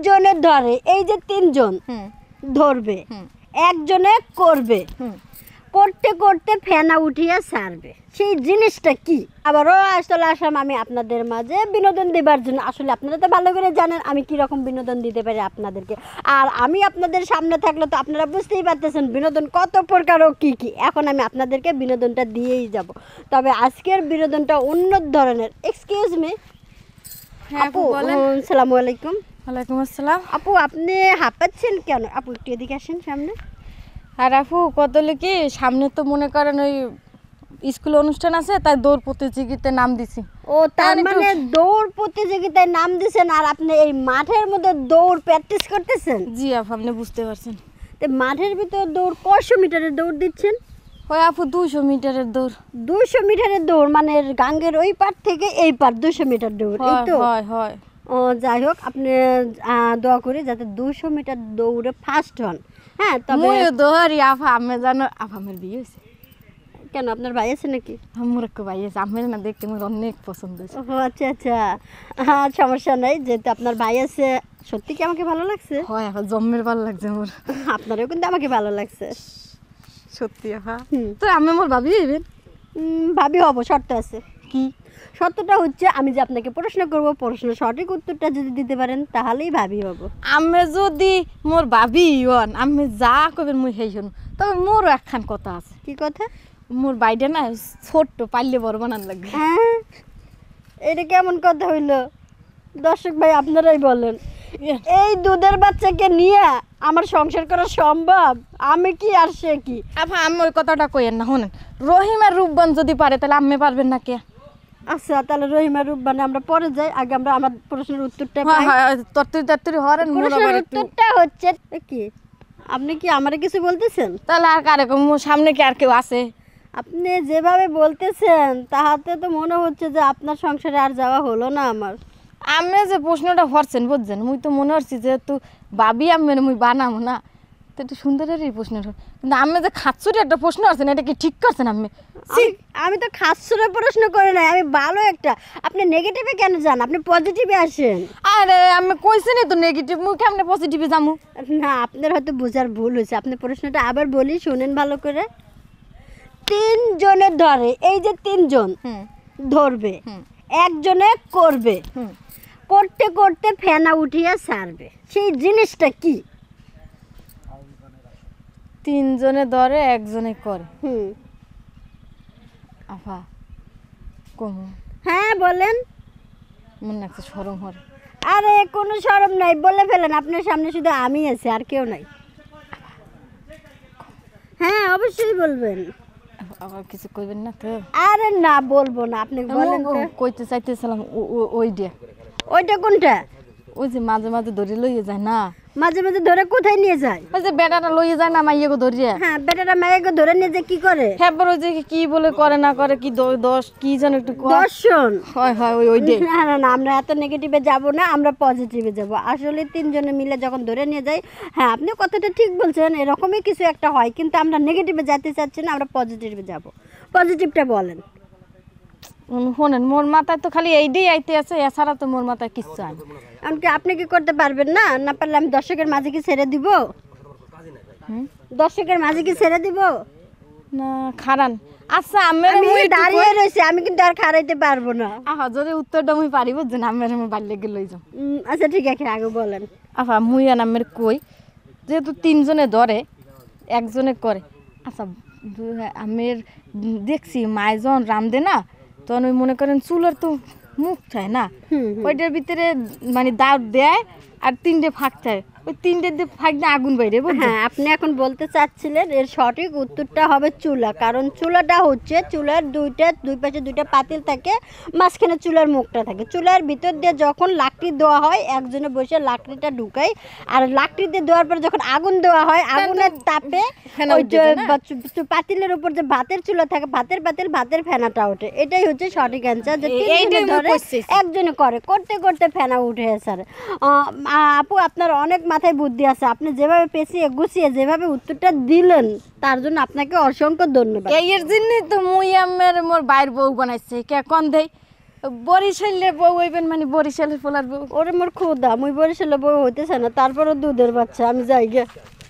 জনে ধরে, এই যে তিনজন ধরবে, একজনে করবে, করতে করতে ফেনা উঠিয়ে ছাড়বে, সেই জিনিসটা কি? আবারও আসলে আসলাম আমি আপনাদের মাঝে বিনোদন দেবার জন্য। আসলে আপনারা তো ভালো করে জানেন আমি কি রকম বিনোদন দিতে পারি আপনাদেরকে, আর আমি আপনাদের সামনে থাকলে তো আপনারা বুঝতেই পারতেছেন বিনোদন কত প্রকার ও কি কি। এখন আমি আপনাদেরকে বিনোদনটা দিয়েই যাব, তবে আজকের বিনোদনটা অন্য ধরনের। এক্সকিউজ মি আপু, আসসালামু আলাইকুম। ওয়ালাইকুম আসসালাম। আপু আপনি হাঁপাচ্ছেন কেন? আপু একটু এদিকে আসেন সামনে। আর আপু কত কি সামনে তো মনে করেন ওই স্কুল অনুষ্ঠান আছে, তাই দৌড় প্রতিযোগিতায় নাম দিছি। ও তার মানে দৌড় প্রতিযোগিতায় নাম দিয়েছেন, আর আপনি এই মাঠের মধ্যে দৌড় প্র্যাকটিস করতেছেন? জি আপু, আপনি বুঝতে পারছেন। তো মাঠের ভিতর দৌড় কয়শো মিটারের দৌড় দিচ্ছেন? ওই আপু 200 মিটারের দৌড়। 200 মিটারের দৌড় মানে গাঙ্গের ওই পার থেকে এই পার 200 মিটার দৌড়, এই তো? হয় হয়। ও যাই হোক, আপনি দোয়া করি যাতে 200 মিটার দৌড়ে ফার্স্ট হন। হ্যাঁ, তবে দৌড়ি আপা, আমি জানো আপা আমার বিয়ে হয়েছে। কেন, আপনার ভাই আছে নাকি? আমার একটা ভাই আছে, আমার না দেখতে আমার অনেক পছন্দ হয়েছে। ও আচ্ছা আচ্ছা, হ্যাঁ সমস্যা নাই, যেহেতু আপনার ভাই আছে। সত্যি কি আমাকে ভালো লাগছে? হয় আপা, জন্মের ভালো লাগছে আমার। আপনারও কিন্তু আমাকে ভালো লাগছে সত্যি আপা। তো আমি আমার ভাবি হইবেন? ভাবি হব, শর্ত আছে। কি শর্তটা হচ্ছে আমি যে আপনাকে প্রশ্ন করব, প্রশ্নের সঠিক উত্তরটা যদি দিতে পারেন তাহলেই ভাবি হব। আমি যদি মোর ভাবি হন, আমি যা করবেন মুই সেই শুন। তবে মোরও একখান কথা আছে। কি কথা? মোর বাইডে না ছোট্ট, পাইলে বড় বানান লাগবে। হ্যাঁ, এটা কেমন কথা হইল? দর্শক ভাই আপনারাই বলেন, এই দুধের বাচ্চাকে নিয়ে আমার সংসার করা সম্ভব? আমি কি আর সে কি? আপা আমি ওই কথাটা কইেন না, শোনেন। রহিম আর রূপবান যদি পারে তাহলে আমি পারবেন না কে? আচ্ছা তাহলে রহিমা রূপবানে আমরা পরে যাই, আগে আমরা আমার প্রশ্নের উত্তরটা পাই। তত্তরি হরেন। প্রশ্নের উত্তরটা হচ্ছে কি, আপনি কি আমারে কিছু বলতেছেন? তাহলে আর কারে মোর সামনে কি আর কেউ আছে? আপনি যেভাবে বলতেছেন তাহাতে তো মনে হচ্ছে যে আপনার সংসারে আর যাওয়া হলো না আমার। আমি যে প্রশ্নটা করছেন বুঝছেন, মুই তো মনে হচ্ছি যেহেতু ভাবি আমি মুই বানাবো না, তো একটু সুন্দরের এই প্রশ্নটা। কিন্তু আমি যে খাচ্ছুরি একটা প্রশ্ন আছেন, এটা কি ঠিক করছেন? আমি তো খাসুরে প্রশ্ন করে নাই, আমি ভালো একটা। আপনি নেগেটিভে কেন যান? আপনি পজিটিভে আসেন। আরে আমি কইছি না তো নেগেটিভ, মুই কেমনে পজিটিভে যামু? না, আপনার হয়তো বোঝার ভুল হয়েছে। আপনি প্রশ্নটা আবার বলি, শুনেন ভালো করে। তিনজনে ধরে, এই যে তিনজন ধরবে, একজনে করবে, করতে করতে ফেনা উঠিয়ে ছাড়বে, সেই জিনিসটা কি? তিনজনে ধরে একজনে করে। আফা কমু? হ্যাঁ বলেন। মনে একটা শরম হরে। আরে কোনো শরম নাই, বলে ফেলেন। আপনার সামনে শুধু আমি আছি, আর কেউ নাই। হ্যাঁ অবশ্যই বলবেন। আবার কিছু কইবেন না তো? আরে না, বলবো না, আপনি বলেন। কইতে চাইতেছিলাম ওই দিয়ে। ওইটা কোনটা? ওই যে মাঝে মাঝে ধরে লইয়ে যায় না। মাঝে মাঝে ধরে কোথায় নিয়ে যায়? ওই যে বেটাটা লইয়ে যায় না মাইয়াকে ধরিয়ে। হ্যাঁ, বেটাটা মাইয়াকে ধরে নিয়ে যায় কি করে? হ্যাঁ, ওই যে কি বলে করে না করে, কি দোষ কি যেন একটু দর্শন। হয় হয় ওই ডে। না না না, আমরা এত নেগেটিভে যাব না, আমরা পজিটিভে যাব। আসলে তিনজনে মিলে যখন ধরে নিয়ে যাই, হ্যাঁ আপনি কথাটা ঠিক বলছেন, এরকমই কিছু একটা হয়, কিন্তু আমরা নেগেটিভে যেতে চাচ্ছি না, আমরা পজিটিভে যাব। পজিটিভটা বলেন। শোনেন, মোর মাথায় তো খালি এইটাই আইতে আছে, এছাড়া তো মোর মাথায় কিচ্ছু আয়। এমনকি আপনি কি করতে পারবেন না? না পারলে আমি দর্শকের মাঝে কি ছেড়ে দিব? দর্শকের মাঝে কি ছেড়ে দিব? না খারান। আচ্ছা আমি দাঁড়িয়ে রয়েছি, আমি কিন্তু আর খারাইতে পারবো না। আহা যদি উত্তরটা মুই পারিব যে আমার বাড়ি লেগে লই যাও। আচ্ছা ঠিক আছে, আগে বলেন। আহা মুই আর আমার কই, যেহেতু তিনজনে ধরে একজনে করে। আচ্ছা আমের দেখছি মাইজন রামদে না, তখন ওই মনে করেন চুলার তো মুখ চায় না, ওইটার ভিতরে মানে দাঁত দেয় আর তিনটে ফাঁক চায়, ওই তিনটে ফাঁক দিয়ে আগুন বাইরে। হ্যাঁ, আপনি এখন বলতে চাচ্ছিলেন এর সঠিক উত্তরটা হবে চুলা, কারণ চুলাটা হচ্ছে চুলার দুই পাশে দুইটা পাতিল থাকে, মাঝখানে চুলার মুখটা থাকে। চুলার ভিতর দিয়ে যখন লাকড়ি দেওয়া হয়, একজনে বসে লাকড়িটা ঢুকায়, আর লাকড়ি দিয়ে দেওয়ার পরে যখন আগুন দেওয়া হয়, আগুনের তাপে ওই যে পাতিলের উপর যে ভাতের চুলা থাকে, ভাতের ফেনাটা ওঠে। এটাই হচ্ছে সঠিক অ্যান্সার, যে একজনে করে, করতে করতে ফেনা উঠে। স্যার আপু, আপনার অনেক মাথায় বুদ্ধি আছে, আপনি যেভাবে পেঁচিয়ে গুছিয়ে যেভাবে উত্তরটা দিলেন তার জন্য আপনাকে অসংখ্য ধন্যবাদ। এর জন্য তো মুই আমার মোর বাইর বউ বানাইছে কে কোন দেই। বরিশালের বউ হইবেন মানে বরিশালের পোলার বউ। ওরে মোর খোদা মুই বরিশালে বউ হইতেছে না, তারপরও দুধের বাচ্চা, আমি যাই গে।